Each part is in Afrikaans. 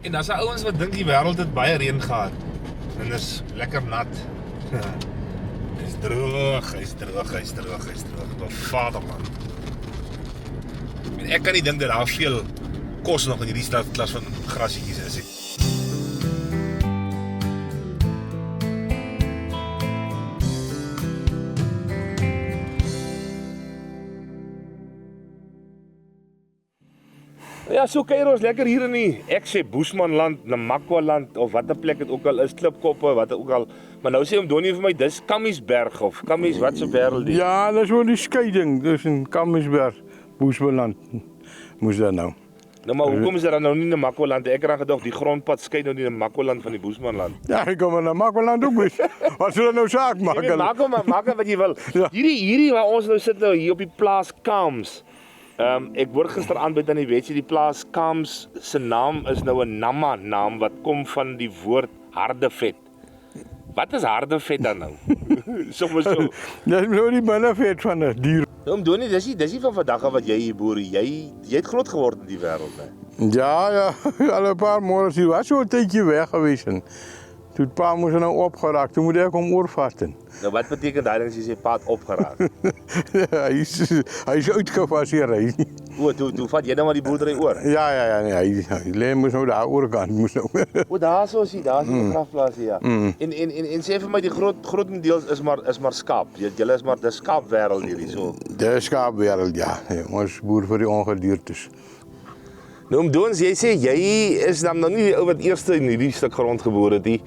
En daar's ouens wat dink die wêreld het baie reën gehad. En is lekker nat. Hy's droog. Maar vaderland. En ek kan nie dink dat daar veel kos nog in hierdie klas van grasietjies is. Ja, so kuier ons lekker hier in die, ek sê Boesmanland, Namakwa-land, of wat 'n plek het ook al is, Klipkoppe, wat ook al. Maar nou sê Donnie vir my, dis Kammiesberg of Kammies, wat se wêreld die? Ja, dat is wel die scheiding tussen Kammiesberg, Boesmanland, moes dat nou. Nou maar hoekom is dit dan nou nie Namakwa-land? Ek het dan gedog die grondpad skei nou die Namakwa-land van die Boesmanland. Ja, ek kom in Namakwa-land ook wees. Wat sou dat nou saak maak? Jy weet, maak wat jy wil. Ja. Hierdie waar ons nou sit nou hier op die plaas Kams. Ek hoor gisteraand by dan die weet jy die plaas Kams se naam is nou 'n Nama naam wat kom van die woord harde vet. Wat is harde vet dan nou? Soms so. Dat is nou die binnenvet van 'n dier. Oom Donnie, dis nie van vandag af wat jy hier boer. Jy het groot geword in die wêreld, né? Ja, al 'n paar môres hier was so 'n tydjie weg gewees en toe pa moes nou opgeraak. Toe moet ek hom oorvatten. Nou wat beteken daai ding as jy sê pad opgeraak? Hy is uitgefaseer hy. O, toe vat jy nou maar die boerdery oor. Ja, nee, hy lê moes nou daar oorkant moes nou. O, daar's die begrafplaas hier. Ja. En sê vir my die grootendeels is maar skaap. Julle is maar 'n skaapwêreld hierdie so. Dis skaapwêreld, ja. Ons boer vir die ongediertes. Nou om Dons, jy sê jy is dan nou nie die ou wat eerste in hierdie stuk grond geboor het nie.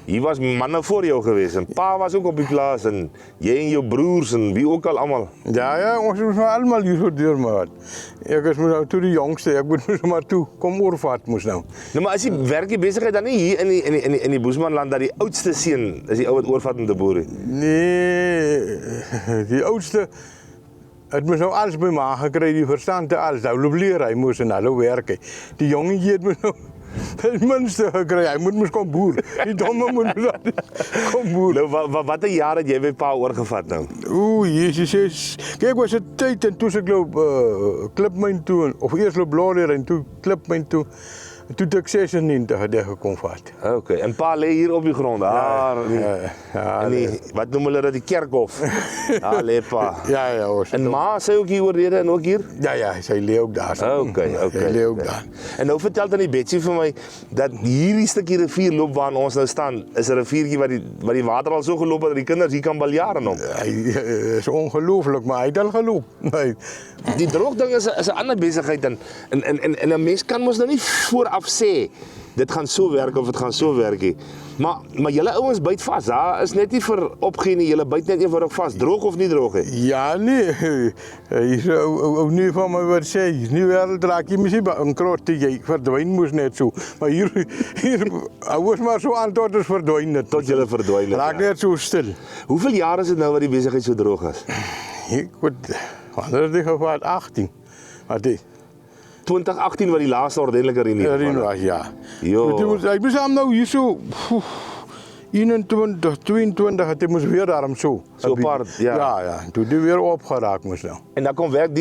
Hier was manne voor jou gewees en pa was ook op die plaas en jy en jou broers en wie ook al almal. Ja, ons moes maar almal hier so deur maar. Ek is nou toe die jongste, ek moet maar toe kom oorvat moes nou. Nou maar as jy werk die besigheid dan nie hier in die Boesmanland dat die oudste seun is die ou wat oorvat om te boer. Nee, die oudste het moes nou alles by ma gekry, die verstand te alles. Nou leer hy moes en hallo werk hy. Die jongetjie het moes nou het minste gekry, hy moet kom boer. Die domme moet kom boer. Nou watter jaar het jy by pa oorgevat nou? Oeh, Jesus. Kyk, was 'n tyd en toe se loop klipmyn toe of eers loop Blaadeer en toe klipmyn toe. Toe ek 96 het ek gekom vat. Okay, en pa lê hier op die grond. Daar. Ja, wat noem hulle dat die kerkhof? Daar lê pa. Ja, ons. En ma sê ook hier oorlede en ook hier? Ja, sy lê ook daar. Okay. Sy lê ook daar. En nou vertel dan die Betsy vir my dat hierdie stukkie rivier loop waar ons nou staan, is 'n riviertjie wat die water al so geloop het dat die kinders hier kan baljaar in hom. Hy is ongelooflik, maar hy het al geloop. Nee. Die droogding is 'n ander besigheid en 'n mens kan mos nou nie vooraf sê dit gaan so werk of dit gaan so werk nie. Maar julle ouens byt vas. Daar is net nie vir opgee nie. Julle byt net eenvoudig vas, droog of nie droog nie. Ja, nee. Hy is ook nie van my wat sê. Nie wêreld raak jy mos nie 'n krotte jy verdwyn moes net so. Maar hier was maar so aan tot ons verdwyn het. Tot julle verdwyn het. Raak net so stil. Hoeveel jaar is dit nou wat die besigheid so droog is? Ek word wanneer dit gevaar 18. Wat dit 2018 wat die laaste ordentlike reën was, ja. Jo. Ek moes hom nou hier so 21, 22 het hy moes weer daarom so. So paar, ja. Ja, toe die weer opgeraak moes nou. En dan kom werk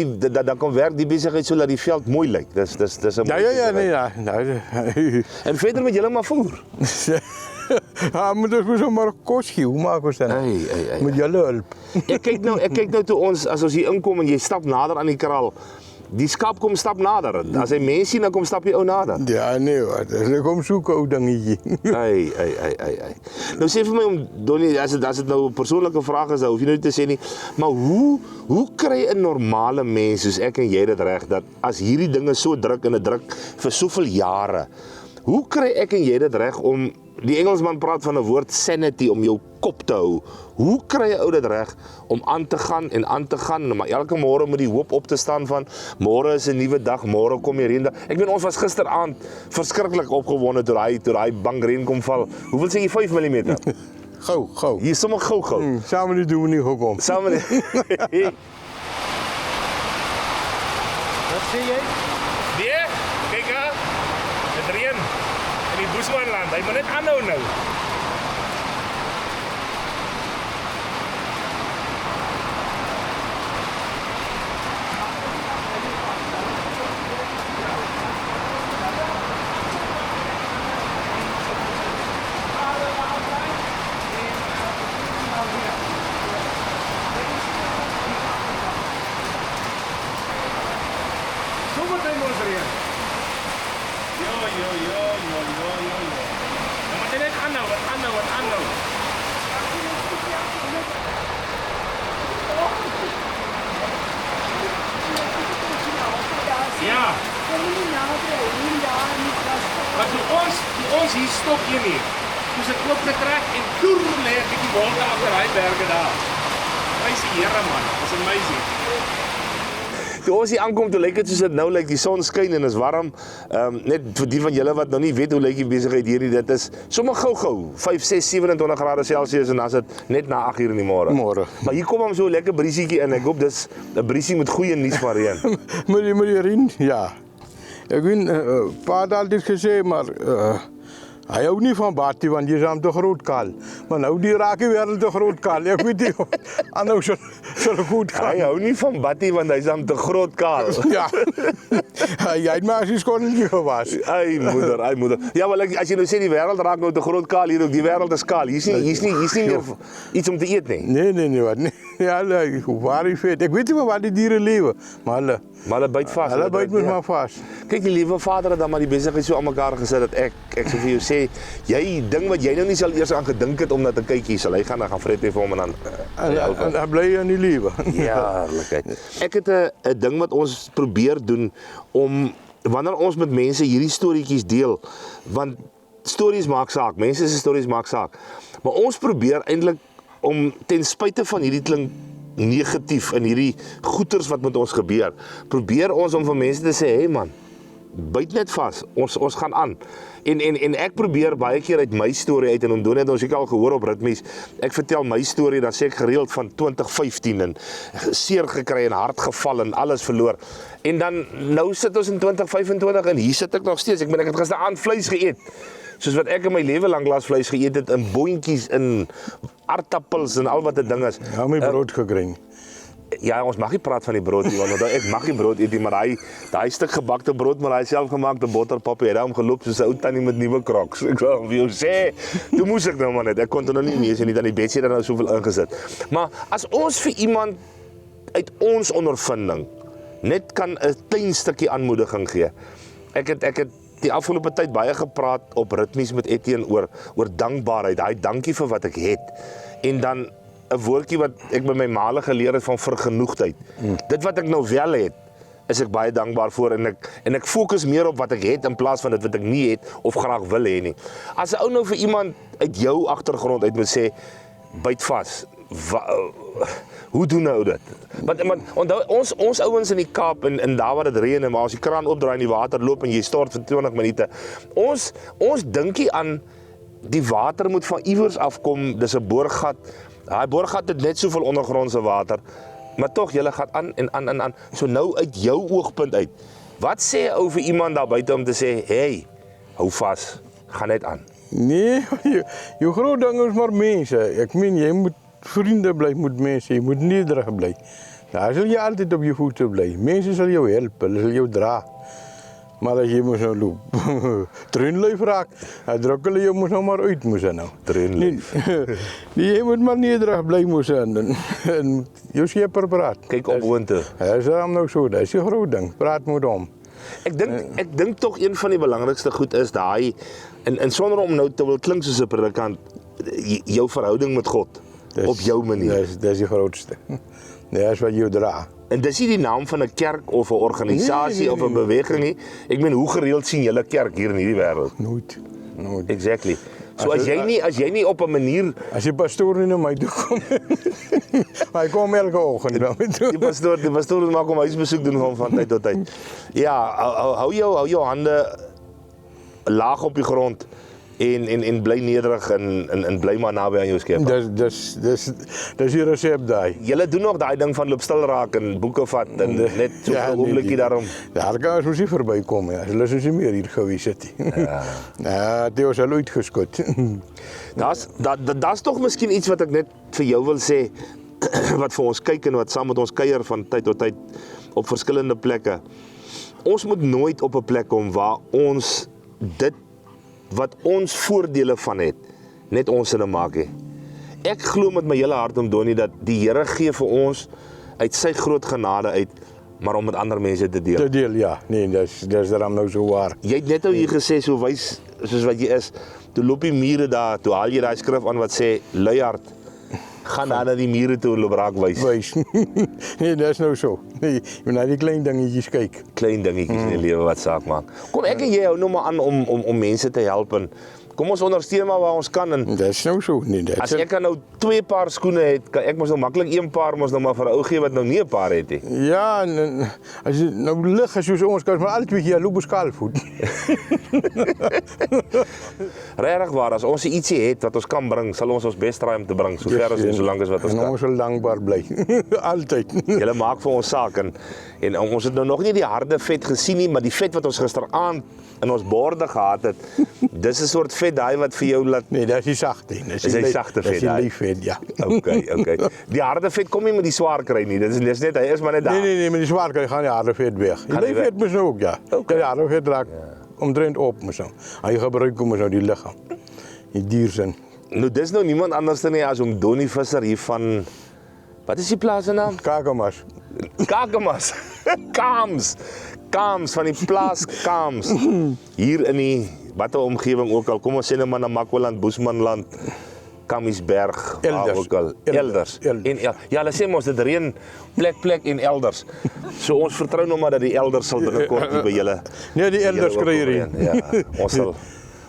die besigheid so dat die veld mooi lyk. Dis 'n nee. En verder met julle maar voer. Ja, moet ons maar kos gee. Hoe maak ons dit? Met julle hulp. Ek kyk nou toe as ons hier inkom en jy stap nader aan die kraal. Die skaap kom stap nader. As hy mense sien, dan kom stap die ou nader. Ja, nee, wat. Ek kom soek ou dingetjie. Ai. Nou sê vir my om Donnie, as dit nou 'n persoonlike vraag is, dan hoef jy nou nie te sê nie, maar hoe kry 'n normale mens soos ek en jy dit reg dat as hierdie dinge so druk en dit druk vir soveel jare, hoe kry ek en jy dit reg om die Engelsman praat van 'n woord sanity om jou kop te hou. Hoe kry 'n ou dit reg om aan te gaan, maar elke môre met die hoop op te staan van môre is 'n nuwe dag, môre kom die reën. Ek weet ons was gisteraand verskriklik opgewonde toe daai bang reën kom val. Hoeveel sê jy 5 mm? Gou. Hier sommer gou. Saam met die doen we nie gekom. Saam met Wat sê jy? Nee, kyk hè. Dit reën in die Boesmanland. Hy moet net aanhou nou. wat aan nou. Ja. Maar toe ons hier stop hier nie. Toe se klop getrek en toe lê ek die wolke agter daai berge daar. Prys die Here man, it's amazing. Toe ons hier aankom, toe lyk dit soos dit nou lyk, die son skyn en is warm. Net vir die van julle wat nog nie weet hoe lyk die besigheid hierdie, dit is sommer gou-gou 5, 6, 27 grade Celsius en dan is dit net na 8 uur in die môre. Maar hier kom hom so 'n lekker briesietjie in. Ek hoop dis 'n briesie met goeie nuus van reën. Meneer Rien, ja. Ek weet, pa het altyd gesê, maar hy hou nie van Bati, want jy is aan te groot kaal. Maar nou die raak die wêreld te groot kaal. Ek weet nie, nou sal goed gaan. Hy hou nie van Bati, want hy is aan te groot kaal. Ja, jy het maar as jy skonnetjie gewas. Ai moeder. Ja, maar as jy nou sê die wêreld raak nou te groot kaal, hier ook die wêreld is kaal. Hier's nie meer iets om te eet nie. Nee, wat nie. Ja, waar die vet. Ek weet nie waar die diere lewe, maar hulle byt vas. Hulle byt mos maar vas. Kyk, die liewe Vader het dan maar die besigheid so aan mekaar gesit dat ek sou vir jou sê, jy ding wat jy nou nie sal eers aan gedink het om na te kyk hier, sal hy gaan Fred vir hom en dan en bly in die lewe. Ja, heerlikheid. Ek het 'n ding wat ons probeer doen om wanneer ons met mense hierdie storieetjies deel, want stories maak saak, mense se stories maak saak. Maar ons probeer eintlik om ten spyte van hierdie klink negatief in hierdie goeters wat met ons gebeur, probeer ons om vir mense te sê, hey man, byt net vas, ons gaan aan. En ek probeer baie keer uit my storie uit, en Ondoni het ons al gehoor op Ritmies, ek vertel my storie, dan sê ek gereeld van 2015 en seer gekry en hard geval en alles verloor. En dan, nou sit ons in 2025 en hier sit ek nog steeds, ek het gisteraan vleis geëet. Soos wat ek in my lewe lank laas vleis geëet het, in boontjies, in aardappels en al wat 'n ding is. Ja, my brood gekry. Ja, ons mag nie praat van die brood nie, want ek mag nie brood eet nie, maar daai stuk gebakte brood, maar daai selfgemaakte botterpap, het hom geloop soos 'n ou tannie met nuwe Crocs. Ek wou vir jou sê, toe moes ek nou maar net, ek kon dit nou nie lees en nie, dan die Betsy het nou soveel ingesit. Maar as ons vir iemand uit ons ondervinding net kan 'n klein stukkie aanmoediging gee. Ek het die afgelope tyd baie gepraat op Ritmies met Etienne oor dankbaarheid, daai dankie vir wat ek het. En dan 'n woordjie wat ek by my maale geleer het van vergenoegdheid. Dit wat ek nou wel het, is ek baie dankbaar voor en ek fokus meer op wat ek het in plaas van dit wat ek nie het of graag wil hê nie. As 'n ou nou vir iemand uit jou agtergrond uit moet sê, byt vas. Hoe doen nou dit? Want onthou ons ouens in die Kaap en daar waar dit reën en waar ons die kraan opdraai en die water loop en jy stort vir 20 minute. Ons dinkie aan die water moet van iewers afkom, dis 'n boorgat. Daai boorgat het net soveel ondergrondse water, maar tog julle gaan aan en aan. So nou uit jou oogpunt uit. Wat sê 'n ou vir iemand daar buite om te sê, hey, hou vas, gaan net aan. Nee, jou groot ding is maar mense. Ek meen jy moet vriende bly met mense, jy moet nederig bly. Daar sal jy altyd op jou voete bly. Mense sal jou help, hulle sal jou dra. Maar as jy moet nou loop, treinluif raak, dan druk hulle jou moet nou maar uit moes nou. Treinluif. Nee, jy moet maar nederig bly moes en jou skepper praat. Kyk op woonte. Hy is hom nou so, dis 'n groot ding. Praat met hom. Ek dink tog een van die belangrikste goed is daai en sonder om nou te wil klink soos 'n predikant, jou verhouding met God op jou manier. Dis die grootste. Nee, is wat jou dra. En dis nie die naam van 'n kerk of 'n organisasie of 'n beweging nie. Ek meen, hoe gereeld sien julle kerk hier in hierdie wêreld? Nooit. Exactly. So as jy nie op 'n manier as die pastoor nie na my toe kom. Hy kom elke oggend na my toe. Die pastoor maak hom huisbesoek doen van tyd tot tyd. Ja, hou jou hande laag op die grond. En bly nederig en bly maar naby aan jou Skepper. Dis die resep daai. Julle doen nog daai ding van loop stil raak en boeke vat en net so 'n oombliekie daarom. Daar kan ons nie verbykom ja. Hulle is nie meer hier gewees het nie. Ja, dit was al uitgeskot. Daar's tog miskien iets wat ek net vir jou wil sê wat vir ons kyk en wat saam met ons kuier van tyd tot tyd op verskillende plekke. Ons moet nooit op 'n plek kom waar ons dit wat ons voordele van het, net ons sinne maak hê. Ek glo met my hele hart om Donnie dat die Here gee vir ons uit sy groot genade uit, maar om met ander mense te deel. Te deel, ja. Nee, dis daarom nou so waar. Jy het net nou hier gesê so wys soos wat jy is, toe loop die mure daar, toe haal jy daai skrif aan wat sê luiaard. Gaan dan na die mure toe en loop raak wys. Wys. Nee, dat is nou so. Nee, jy moet na die klein dingetjies kyk. Klein dingetjies in die lewe wat saak maak. Kom ek en jy hou nou maar aan om mense te help en kom ons ondersteun maar waar ons kan en Dat is nou so. Nee, as ek nou 2 paar skoene het, kan ek mos nou maklik 1 paar mos nou maar vir 'n ou gee wat nou nie 'n paar het nie. Ja, en as jy nou lig is soos ons kan maar al 2 keer loop skaalvoet. Regtig waar, as ons ietsie het wat ons kan bring, sal ons bes try om te bring, sover as en solank as wat ons En kan. ons sal dankbaar bly. Altyd. Julle maak vir ons saak en ons het nou nog nie die harde vet gesien nie, maar die vet wat ons gisteraand in ons borde gehad het, dis 'n soort vet daai wat vir jou laat. Nee, dat is die sagte. Dis die sagte vet, Dat is die daai. lief vet, ja. Okay. Die harde vet kom nie met die swaar kry nie. Dis net hy is maar net daar. Nee, met die zwaar gaan die harde vet weg. Die Gaan die lief vet moet nou ook, ja. Okay. Die harde vet raakt omtrent op, moet nou. Hy gebruik hom nou die lichaam. Die diersin. Nou dis nou niemand anders nie as om Donnie Visser hier van wat is die plaas se naam? Kakamas. Kakamas. Kams van die plaas Kams. Hier in die watter omgewing ook al. Kom ons sê net maar na Makwaland, Boesmanland, Kamiesberg, waar ook al. Elders. En ja, hulle sê mos dit reën plek en elders. So ons vertrou nog maar dat die elders sal binnekort hier by julle. Nee, die elders kry hier een. Ja,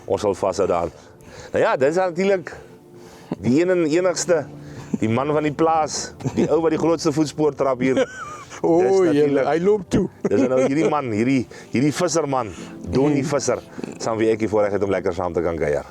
ons sal vashou daar. Nou ja, dis natuurlik die een en enigste, die man van die plaas, die ou wat die grootste voetspoor trap hier. O, natuurlijk- hy loop toe. Dis nou hierdie man, hierdie visserman, Donnie Visser, saam wie ek hier voorreg het om lekker saam te kan kuier.